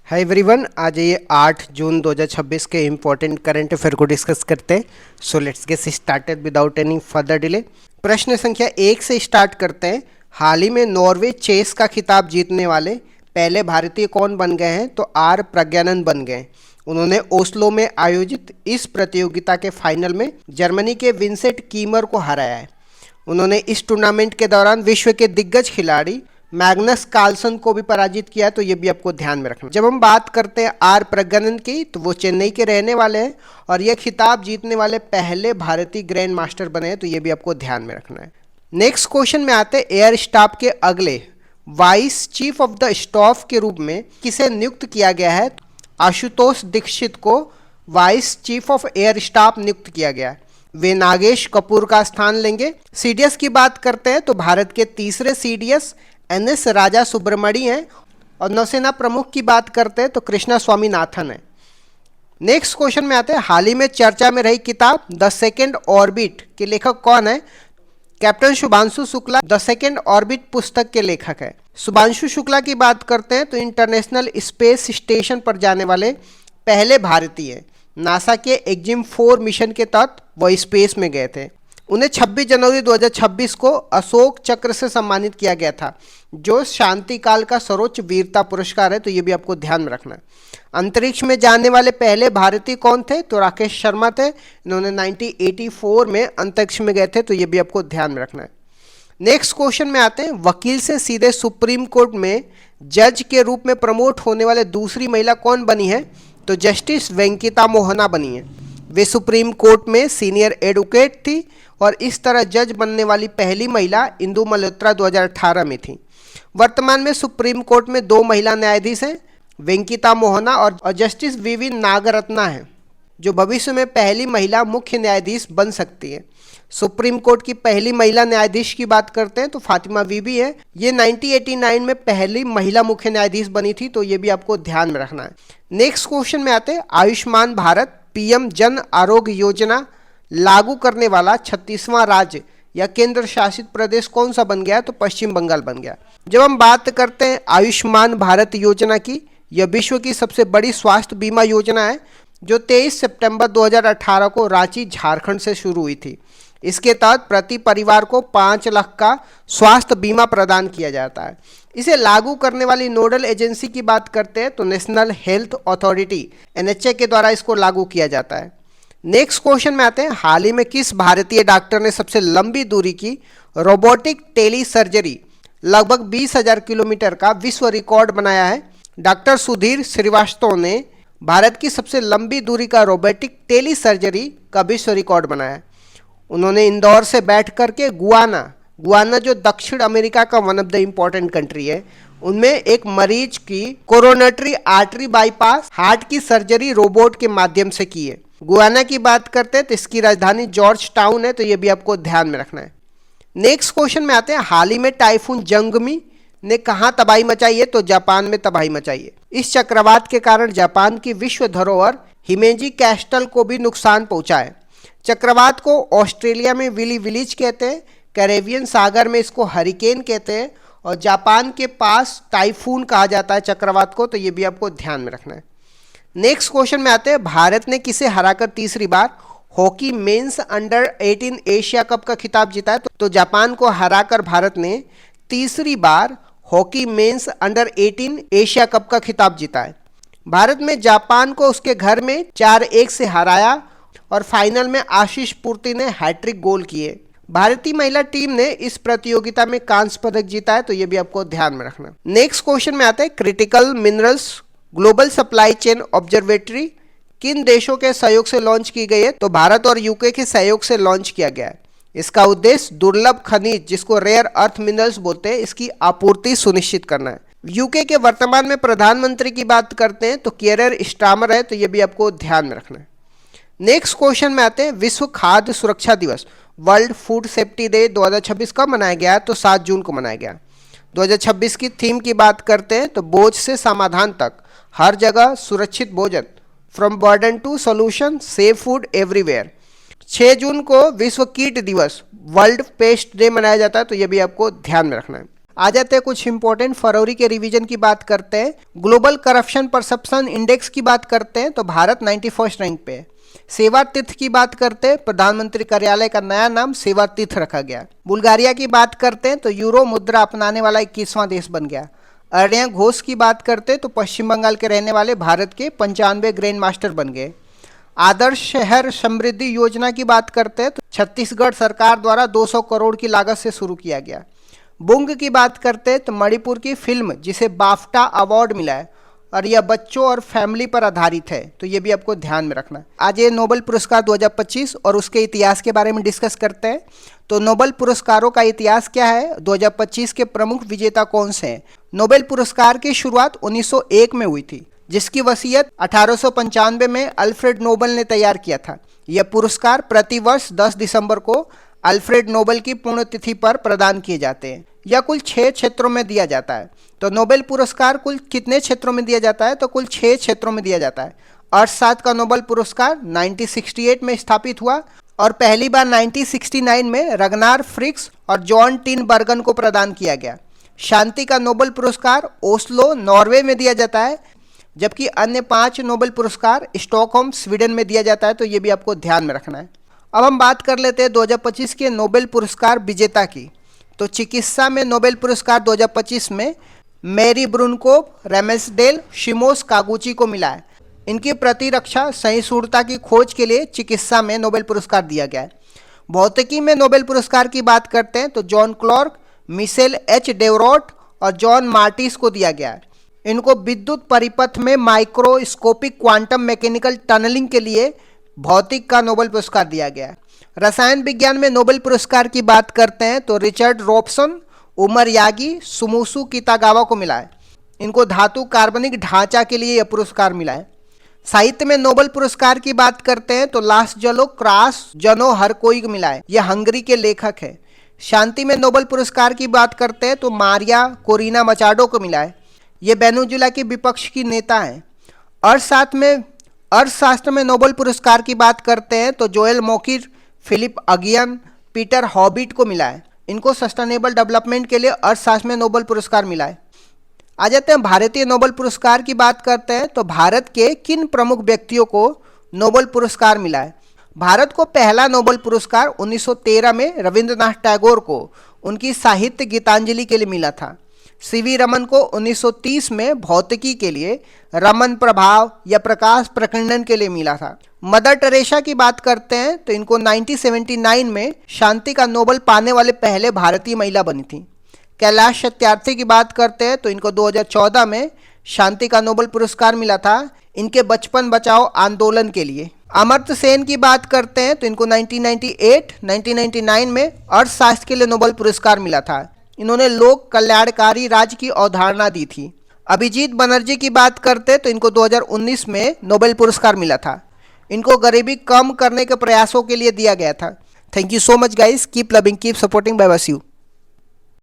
Hi everyone, आज ये 8 जून 2026 के इम्पोर्टेंट करंट अफेयर को डिस्कस करते हैं। So let's get started without any further delay. प्रश्न संख्या 1 से स्टार्ट करते हैं। हाल ही में नॉर्वे चेस का खिताब जीतने वाले पहले भारतीय कौन बन गए हैं? तो आर प्रज्ञानंद बन गए। उन्होंने ओस्लो में आयोजित इस प्रतियोगिता के फाइनल में जर्मनी के विंसेंट कीमर को हराया है। उन्होंने इस टूर्नामेंट के दौरान विश्व के दिग्गज खिलाड़ी मैग्नस कार्लसन को भी पराजित किया, तो ये भी आपको ध्यान में रखना। जब हम बात करते हैं आर प्रज्ञानंद की, तो वो चेन्नई के रहने वाले हैं और यह खिताब जीतने वाले पहले भारतीय ग्रैंड मास्टर बने हैं, तो ये भी आपको ध्यान में रखना है। नेक्स्ट क्वेश्चन में आते हैं, एयर स्टाफ के अगले vice chief of the staff के रूप में किसे नियुक्त किया गया है? आशुतोष दीक्षित को vice chief of air staff नियुक्त किया गया है। वे नागेश कपूर का स्थान लेंगे। सीडीएस की बात करते हैं तो भारत के तीसरे सीडीएस एनएस राजा सुब्रमणी हैं और नौसेना प्रमुख की बात करते हैं तो कृष्णा स्वामीनाथन है। नेक्स्ट क्वेश्चन में आते हैं, हाल ही में चर्चा में रही किताब द सेकेंड ऑर्बिट के लेखक कौन है? Captain Shubhanshu Shukla the second orbit पुस्तक के लेखक है। शुभांशु शुक्ला की बात करते हैं तो इंटरनेशनल स्पेस स्टेशन पर जाने वाले पहले भारतीय हैं। नासा के एक्जिम 4 मिशन के तहत वह स्पेस में गए थे। उन्हें 26 जनवरी 2026 को अशोक चक्र से सम्मानित किया गया था, जो शांति काल का सर्वोच्च वीरता पुरस्कार है, तो ये भी आपको ध्यान में रखना है। अंतरिक्ष में जाने वाले पहले भारतीय कौन थे? तो राकेश शर्मा थे। इन्होंने 1984 में अंतरिक्ष में गए थे, तो ये भी आपको ध्यान में रखना है। नेक्स्ट क्वेश्चन में आते हैं, वकील से सीधे सुप्रीम कोर्ट में जज के रूप में प्रमोट होने वाले दूसरी महिला कौन बनी है? तो जस्टिस वेंकिता मोहना बनी है। वे सुप्रीम कोर्ट में सीनियर एडवोकेट थी और इस तरह जज बनने वाली पहली महिला इंदु मल्होत्रा 2018 में थी। वर्तमान में सुप्रीम कोर्ट में 2 महिला न्यायाधीश हैं, वेंकिता मोहना और जस्टिस वीवी नागरत्ना हैं, जो भविष्य में पहली महिला मुख्य न्यायाधीश बन सकती है। सुप्रीम कोर्ट की पहली महिला न्यायाधीश की बात करते हैं तो फातिमा बीबी है। ये 1989 में पहली महिला मुख्य न्यायाधीश बनी थी, तो ये भी आपको ध्यान में रखना है। नेक्स्ट क्वेश्चन में आते हैं, आयुष्मान भारत पीएम जन आरोग्य योजना लागू करने वाला 36वां राज्य या केंद्र शासित प्रदेश कौन सा बन गया? तो पश्चिम बंगाल बन गया। जब हम बात करते हैं आयुष्मान भारत योजना की, यह विश्व की सबसे बड़ी स्वास्थ्य बीमा योजना है, जो 23 सितंबर 2018 को रांची झारखंड से शुरू हुई थी। इसके तहत प्रति परिवार को 5 लाख का स्वास्थ्य बीमा प्रदान किया जाता है। इसे लागू करने वाली नोडल एजेंसी की बात करते हैं तो नेशनल हेल्थ अथॉरिटी NHA के द्वारा इसको लागू किया जाता है। नेक्स्ट क्वेश्चन में आते हैं, हाल ही में किस भारतीय डॉक्टर ने सबसे लंबी दूरी की रोबोटिक टेली सर्जरी लगभग 20,000 किलोमीटर का विश्व रिकॉर्ड बनाया है? डॉक्टर सुधीर श्रीवास्तव ने भारत की सबसे लंबी दूरी का रोबोटिक टेली सर्जरी का विश्व रिकॉर्ड बनाया है। उन्होंने इंदौर से बैठ करके गुआना जो दक्षिण अमेरिका का one of the important country है, उनमें एक मरीज की कोरोनरी आर्टरी बाईपास हार्ट की सर्जरी रोबोट के माध्यम से की है। गुआना की बात करते हैं तो इसकी राजधानी जॉर्ज टाउन है, तो ये भी आपको ध्यान में रखना है। नेक्स्ट क्वेश्चन में आते हैं, हाल ही में टाइफून जंगमी ने कहाँ तबाही मचाई है? तो जापान में तबाही मचाई है। इस चक्रवात के कारण जापान की विश्व धरोहर हिमेजी कैस्टल को भी नुकसान पहुंचा है। चक्रवात को ऑस्ट्रेलिया में विली विलीज कहते हैं, कैरेबियन सागर में इसको हरिकेन कहते हैं और जापान के पास टाइफून कहा जाता है चक्रवात को, तो ये भी आपको ध्यान में रखना है। नेक्स्ट क्वेश्चन में आते हैं, भारत ने किसे हराकर तीसरी बार hockey men's under 18 Asia cup का खिताब जीता है? तो जापान को हराकर भारत ने तीसरी बार hockey men's under 18 Asia cup का खिताब जीता है। भारत में जापान को उसके घर में 4-1 से हराया और फाइनल में आशीष पूर्ति ने हैट्रिक गोल किए। भारतीय महिला टीम ने इस प्रतियोगिता में कांस्य पदक जीता है, तो ये भी आपको ध्यान में रखना। नेक्स्ट क्वेश्चन में आते हैं, critical minerals global supply chain observatory किन देशों के सहयोग से लॉन्च की गई है? तो भारत और यूके के सहयोग से लॉन्च किया गया है। इसका उद्देश्य दुर्लभ खनिज, जिसको रेयर अर्थ मिनरल्स बोलते हैं, इसकी आपूर्ति सुनिश्चित करना है। यूके के वर्तमान में प्रधानमंत्री की बात करते हैं तो कियर स्टारमर है, तो ये भी आपको ध्यान में रखना है। नेक्स्ट क्वेश्चन में आते हैं, विश्व खाद्य सुरक्षा दिवस वर्ल्ड फूड सेफ्टी डे 2026 कब मनाया गया? तो 7 जून को मनाया गया। 2026 की थीम की बात करते हैं तो बोझ से समाधान तक हर जगह सुरक्षित भोजन, from burden to solution, safe food everywhere. 6 जून को विश्व कीट दिवस वर्ल्ड पेस्ट डे मनाया जाता है, तो ये भी आपको ध्यान में रखना है। आ जाते हैं कुछ इंपॉर्टेंट फरवरी के रिवीजन की बात करते हैं। ग्लोबल करप्शन परसेप्शन इंडेक्स की बात करते हैं तो भारत 91st रैंक पे है। सेवातीर्थ की बात करते हैं, प्रधानमंत्री कार्यालय का नया नाम सेवातीर्थ रखा गया। बुल्गारिया की बात करते हैं तो यूरो मुद्रा अपनाने वाला 21वां देश बन गया। अरण्या घोष की बात करते हैं तो पश्चिम बंगाल के रहने वाले भारत के 95 ग्रैंड मास्टर बन गए। आदर्श शहर समृद्धि योजना की बात करते हैं तो छत्तीसगढ़ सरकार द्वारा 200 करोड़ की लागत से शुरू किया गया। बुंग की बात करते हैं तो मणिपुर की फिल्म जिसे बाफ्टा अवार्ड मिला है और यह बच्चों और फैमिली पर आधारित है, तो ये भी आपको ध्यान में रखना। आज ये नोबेल पुरस्कार 2025 और उसके इतिहास के बारे में डिस्कस करते हैं। तो नोबेल पुरस्कारों का इतिहास क्या है, 2025 के प्रमुख विजेता कौन से हैं। नोबेल पुरस्कार की शुरुआत 1901 में हुई थी, जिसकी वसीयत 1895 में अल्फ्रेड नोबेल ने तैयार किया था। यह पुरस्कार प्रतिवर्ष 10 दिसंबर को अल्फ्रेड नोबेल की पुण्यतिथि पर प्रदान किए जाते हैं। यह कुल 6 क्षेत्रों में दिया जाता है। तो नोबेल पुरस्कार कुल कितने क्षेत्रों में दिया जाता है, तो कुल 6 क्षेत्रों में दिया जाता है। अर्थशास्त्र का नोबेल पुरस्कार 1968 में स्थापित हुआ और पहली बार 1969 में रगनार फ्रिक्स और जॉन टीन बर्गन को प्रदान किया गया। शांति का नोबेल पुरस्कार ओस्लो नॉर्वे में दिया जाता है, जबकि अन्य 5 नोबेल पुरस्कार स्टॉकहोम स्वीडन में दिया जाता है। तो ये भी आपको ध्यान में रखना है। अब हम बात कर लेते हैं 2025 के नोबेल पुरस्कार विजेता की। तो चिकित्सा में नोबेल पुरस्कार 2025 में मैरी ब्रुनकोव, रेमेसडेल, शिमोस कागुची को मिला है। इनकी प्रतिरक्षा सहिष्णुता की खोज के लिए चिकित्सा में नोबेल पुरस्कार दिया गया है। भौतिकी में नोबेल पुरस्कार की बात करते हैं तो जॉन क्लॉर्क, मिशेल एच डेवरॉट और जॉन मार्टिस को दिया गया है। इनको विद्युत परिपथ में माइक्रोस्कोपिक क्वांटम मैकेनिकल टनलिंग के लिए भौतिक का नोबेल पुरस्कार दिया गया है। रसायन विज्ञान में नोबेल पुरस्कार की बात करते हैं तो Richard Robson, Omar Yaghi, Susumu Kitagawa को मिला है। इनको धातु कार्बनिक ढांचा के लिए यह पुरस्कार मिला है। साहित्य में नोबेल पुरस्कार की बात करते हैं तो लासजलो क्रास जनो हर कोई को मिला है। यह हंगरी के लेखक है। शांति में नोबेल पुरस्कार की बात करते हैं तो मारिया कोरिना मचाडो को मिला है। ये वेनेजुएला के विपक्ष की नेता हैं। अर्थशास्त्र में नोबेल पुरस्कार की बात करते हैं तो Joel Mokyr, Philippe Aghion, Peter Howitt को मिला है। इनको सस्टेनेबल डेवलपमेंट के लिए अर्थशास्त्र में नोबेल पुरस्कार मिला है। आ जाते हैं भारतीय नोबेल पुरस्कार की बात करते हैं तो भारत के किन प्रमुख व्यक्तियों को नोबेल पुरस्कार मिला है। भारत को पहला नोबेल पुरस्कार 1913 में रविंद्रनाथ टैगोर को उनकी साहित्य गीतांजलि के लिए मिला था। सीवी रमन को 1930 में भौतिकी के लिए रमन प्रभाव या प्रकाश प्रकीर्णन के लिए मिला था। मदर टेरेसा की बात करते हैं तो इनको 1979 में शांति का नोबेल पाने वाले पहले भारतीय महिला बनी थी। कैलाश सत्यार्थी की बात करते हैं तो इनको 2014 में शांति का नोबेल पुरस्कार मिला था, इनके बचपन बचाओ आंदोलन के लिए। अमर्त्य सेन की बात करते हैं तो इनको 1999 में अर्थशास्त्र के लिए नोबेल पुरस्कार मिला था। इन्होंने लोक कल्याणकारी राज्य की अवधारणा दी थी। अभिजीत बनर्जी की बात करते हैं तो इनको 2019 में नोबेल पुरस्कार मिला था। इनको गरीबी कम करने के प्रयासों के लिए दिया गया था। Thank you so much guys, keep loving, keep supporting, bye bye, see you.